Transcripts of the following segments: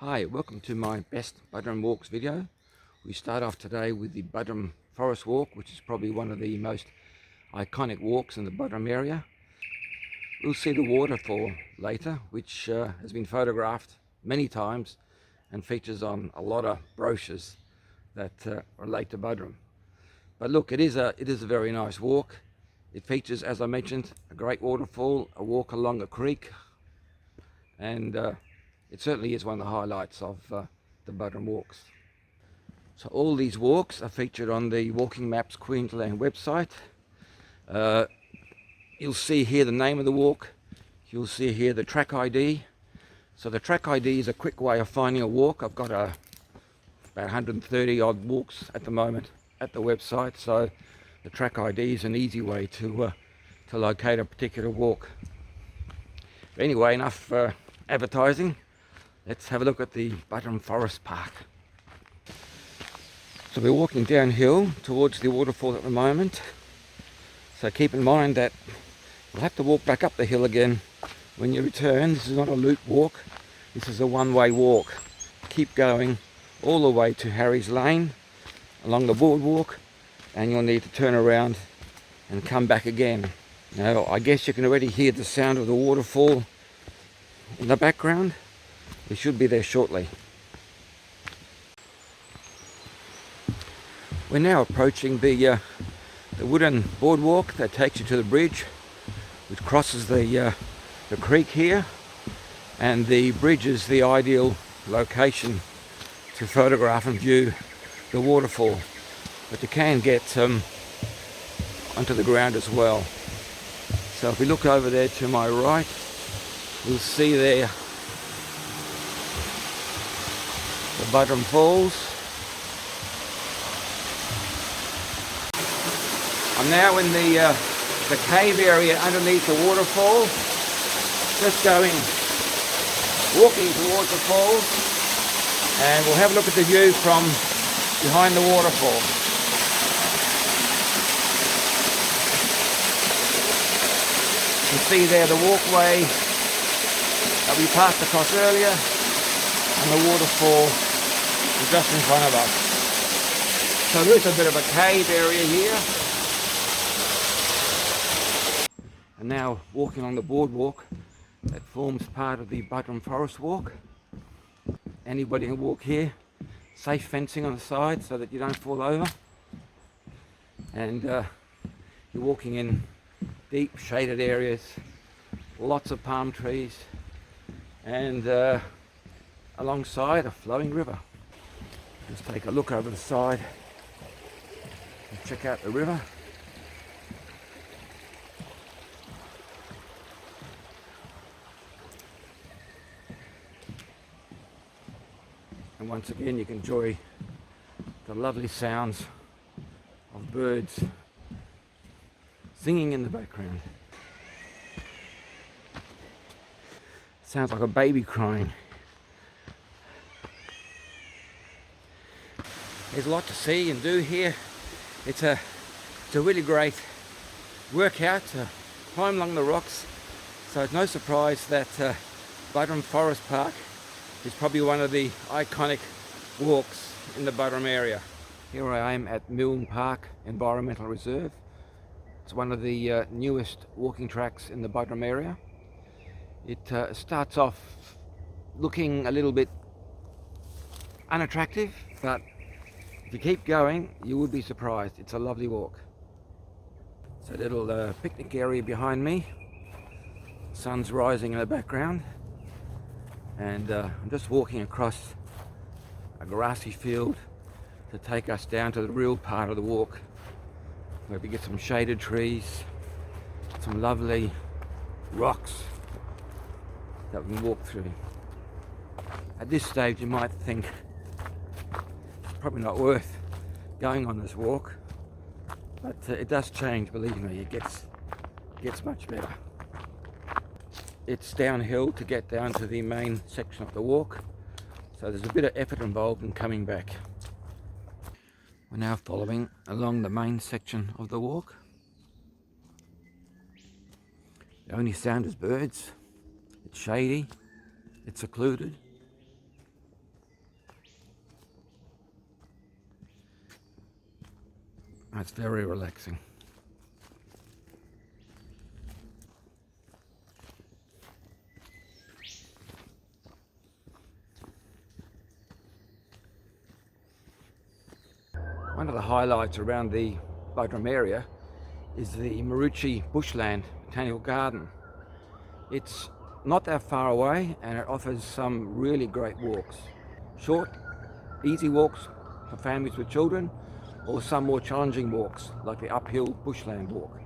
Hi, welcome to my best Buderim walks video. We start off today with the Buderim Forest Walk, which is probably one of the most iconic walks in the Buderim area. We'll see the waterfall later, which has been photographed many times and features on a lot of brochures that relate to Buderim. But look, it is a very nice walk. It features, as I mentioned, a great waterfall, a walk along a creek, and it certainly is one of the highlights of the Buderim walks. So all these walks are featured on the Walking Maps Queensland website. You'll see here the name of the walk. You'll see here the track ID. So the track ID is a quick way of finding a walk. I've got about 130 odd walks at the moment at the website, so the track ID is an easy way to locate a particular walk. But anyway, enough advertising. Let's have a look at the Buderim Forest Park. So we're walking downhill towards the waterfall at the moment. So keep in mind that you'll have to walk back up the hill again when you return. This is not a loop walk. This is a one-way walk. Keep going all the way to Harry's Lane along the boardwalk, and you'll need to turn around and come back again. Now, I guess you can already hear the sound of the waterfall in the background. We should be there shortly. We're now approaching the wooden boardwalk that takes you to the bridge, which crosses the creek here, and the bridge is the ideal location to photograph and view the waterfall. But you can get onto the ground as well. So if we look over there to my right, we'll see there the Buderim Falls. I'm now in the cave area underneath the waterfall, just walking towards the falls, and we'll have a look at the view from behind the waterfall. You can see there the walkway that we passed across earlier, and the waterfall is just in front of us. So there is a bit of a cave area here. And now walking on the boardwalk that forms part of the Buderim Forest Walk. Anybody can walk here. Safe fencing on the side so that you don't fall over. And you're walking in deep shaded areas, lots of palm trees, and alongside a flowing river. Let's take a look over the side and check out the river. And once again you can enjoy the lovely sounds of birds singing in the background. Sounds like a baby crying. There's a lot to see and do here. It's a really great workout to climb along the rocks. So it's no surprise that Buderim Forest Park is probably one of the iconic walks in the Buderim area. Here I am at Milne Park Environmental Reserve. It's one of the newest walking tracks in the Buderim area. It starts off looking a little bit unattractive, but if you keep going, you would be surprised. It's a lovely walk. It's a little picnic area behind me. Sun's rising in the background. And I'm just walking across a grassy field to take us down to the real part of the walk, where we get some shaded trees, some lovely rocks that we can walk through. At this stage you might think it's probably not worth going on this walk, but it does change, believe me. It gets much better. It's downhill to get down to the main section of the walk, so there's a bit of effort involved in coming back. We're now following along the main section of the walk. The only sound is birds. It's shady, it's secluded, It's very relaxing. One of the highlights around the Buderim area is the Maroochy Bushland Botanical Garden. It's not that far away and it offers some really great walks. Short, easy walks for families with children, or some more challenging walks like the uphill bushland walk.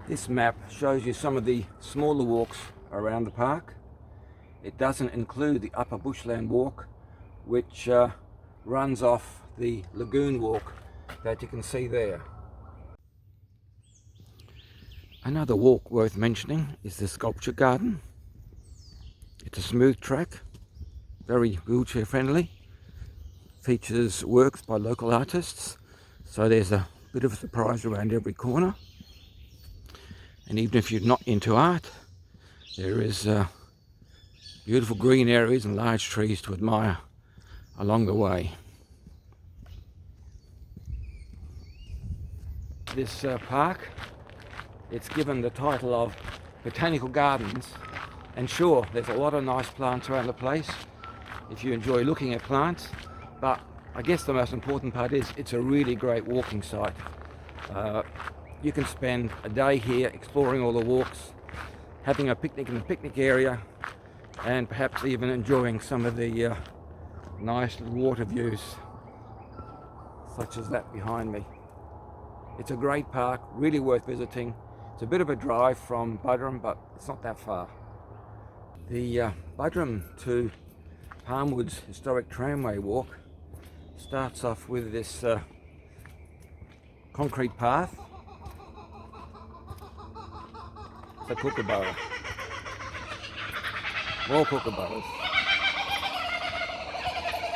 This map shows you some of the smaller walks around the park. It doesn't include the upper bushland walk, which runs off the lagoon walk that you can see there. Another walk worth mentioning is the sculpture garden. It's a smooth track, very wheelchair friendly, features works by local artists, so there's a bit of a surprise around every corner. And even if you're not into art, there is beautiful green areas and large trees to admire along the way. This park, it's given the title of Botanical Gardens, and sure, there's a lot of nice plants around the place if you enjoy looking at plants, but I guess the most important part is it's a really great walking site. You can spend a day here exploring all the walks, having a picnic in the picnic area, and perhaps even enjoying some of the nice little water views such as that behind me. It's a great park, really worth visiting. It's a bit of a drive from Buderim, but it's not that far. The Buderim to Palmwoods Historic Tramway walk starts off with this concrete path. It's a kookaburra. More kookaburras.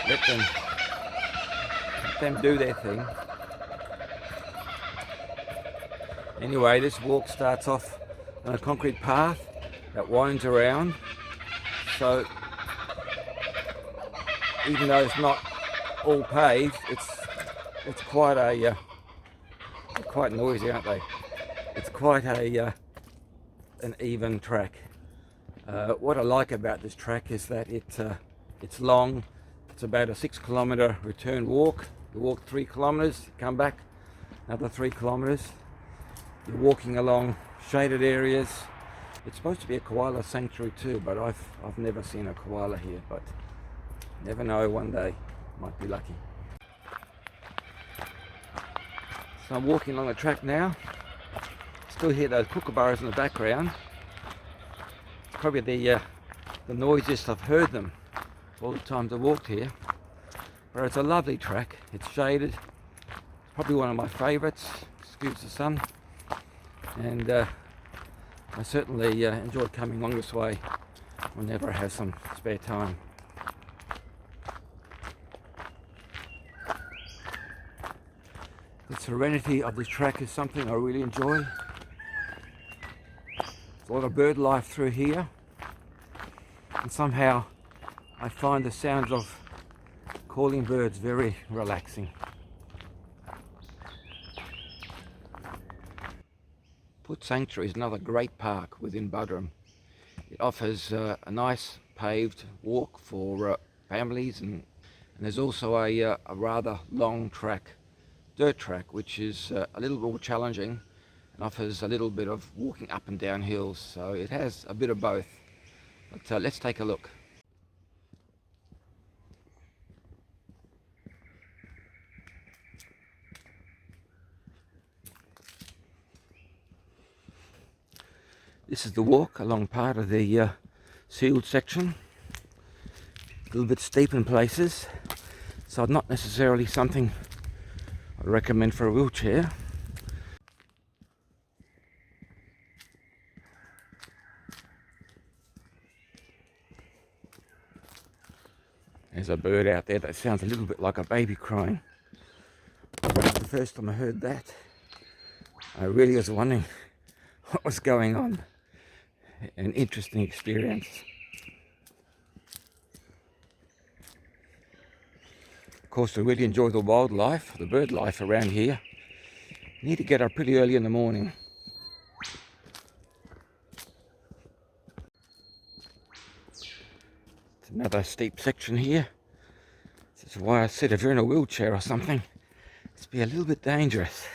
Let them do their thing. Anyway, this walk starts off on a concrete path that winds around, so even though it's not all paved, it's quite a quite noisy, aren't they? It's quite a an even track. What I like about this track is that it's long. It's about a 6 kilometre return walk. You walk 3 kilometres, come back another 3 kilometres. You're walking along shaded areas. It's supposed to be a koala sanctuary too, but I've never seen a koala here, but never know, one day might be lucky. So I'm walking along the track now. Still hear those kookaburras in the background. It's probably the noisiest I've heard them all the times I've walked here. But it's a lovely track. It's shaded. Probably one of my favourites. Excuse the sun. And I certainly enjoy coming along this way whenever I have some spare time. The serenity of this track is something I really enjoy. There's a lot of bird life through here, and somehow I find the sounds of calling birds very relaxing. Foote Sanctuary is another great park within Buderim. It offers a nice paved walk for families, and there's also a rather long track, dirt track, which is a little more challenging and offers a little bit of walking up and down hills, so it has a bit of both. But let's take a look. This is the walk along part of the sealed section. A little bit steep in places, so not necessarily something I'd recommend for a wheelchair. There's a bird out there that sounds a little bit like a baby crying. The first time I heard that, I really was wondering what was going on. An interesting experience. Of course, to really enjoy the wildlife, the bird life around here, you need to get up pretty early in the morning. It's another steep section here. This is why I said if you're in a wheelchair or something, it's be a little bit dangerous.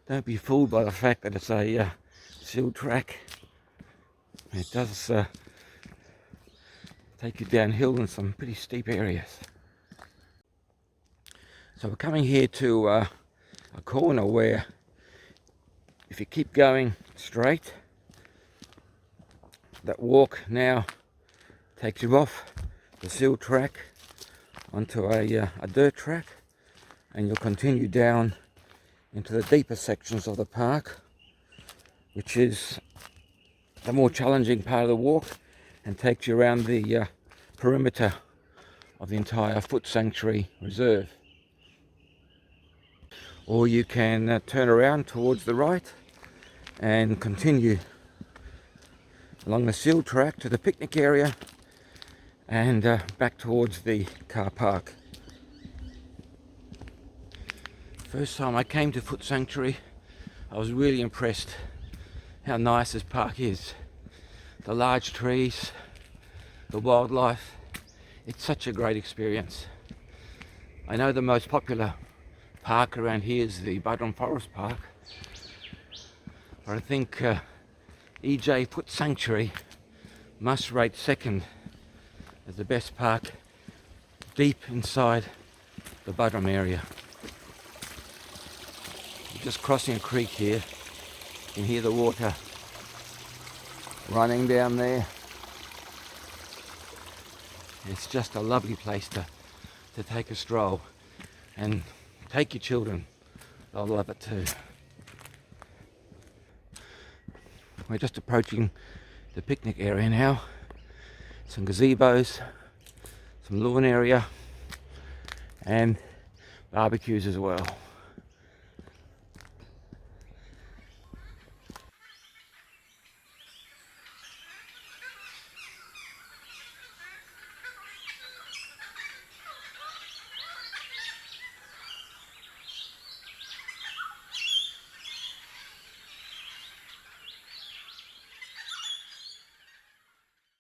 Don't be fooled by the fact that it's a sealed track. It does take you downhill in some pretty steep areas. So we're coming here to a corner where if you keep going straight, that walk now takes you off the sealed track onto a dirt track, and you'll continue down into the deeper sections of the park, which is the more challenging part of the walk and takes you around the perimeter of the entire Foote Sanctuary Reserve. Or you can turn around towards the right and continue along the sealed track to the picnic area and back towards the car park. First time I came to Foote Sanctuary, I was really impressed how nice this park is. The large trees, the wildlife, it's such a great experience. I know the most popular park around here is the Buderim Forest Park, but I think EJ Foote Sanctuary must rate second as the best park deep inside the Buderim area. Just crossing a creek here, you can hear the water running down there. It's just a lovely place to take a stroll, and take your children, they'll love it too. We're just approaching the picnic area now. Some gazebos, some lawn area, and barbecues as well.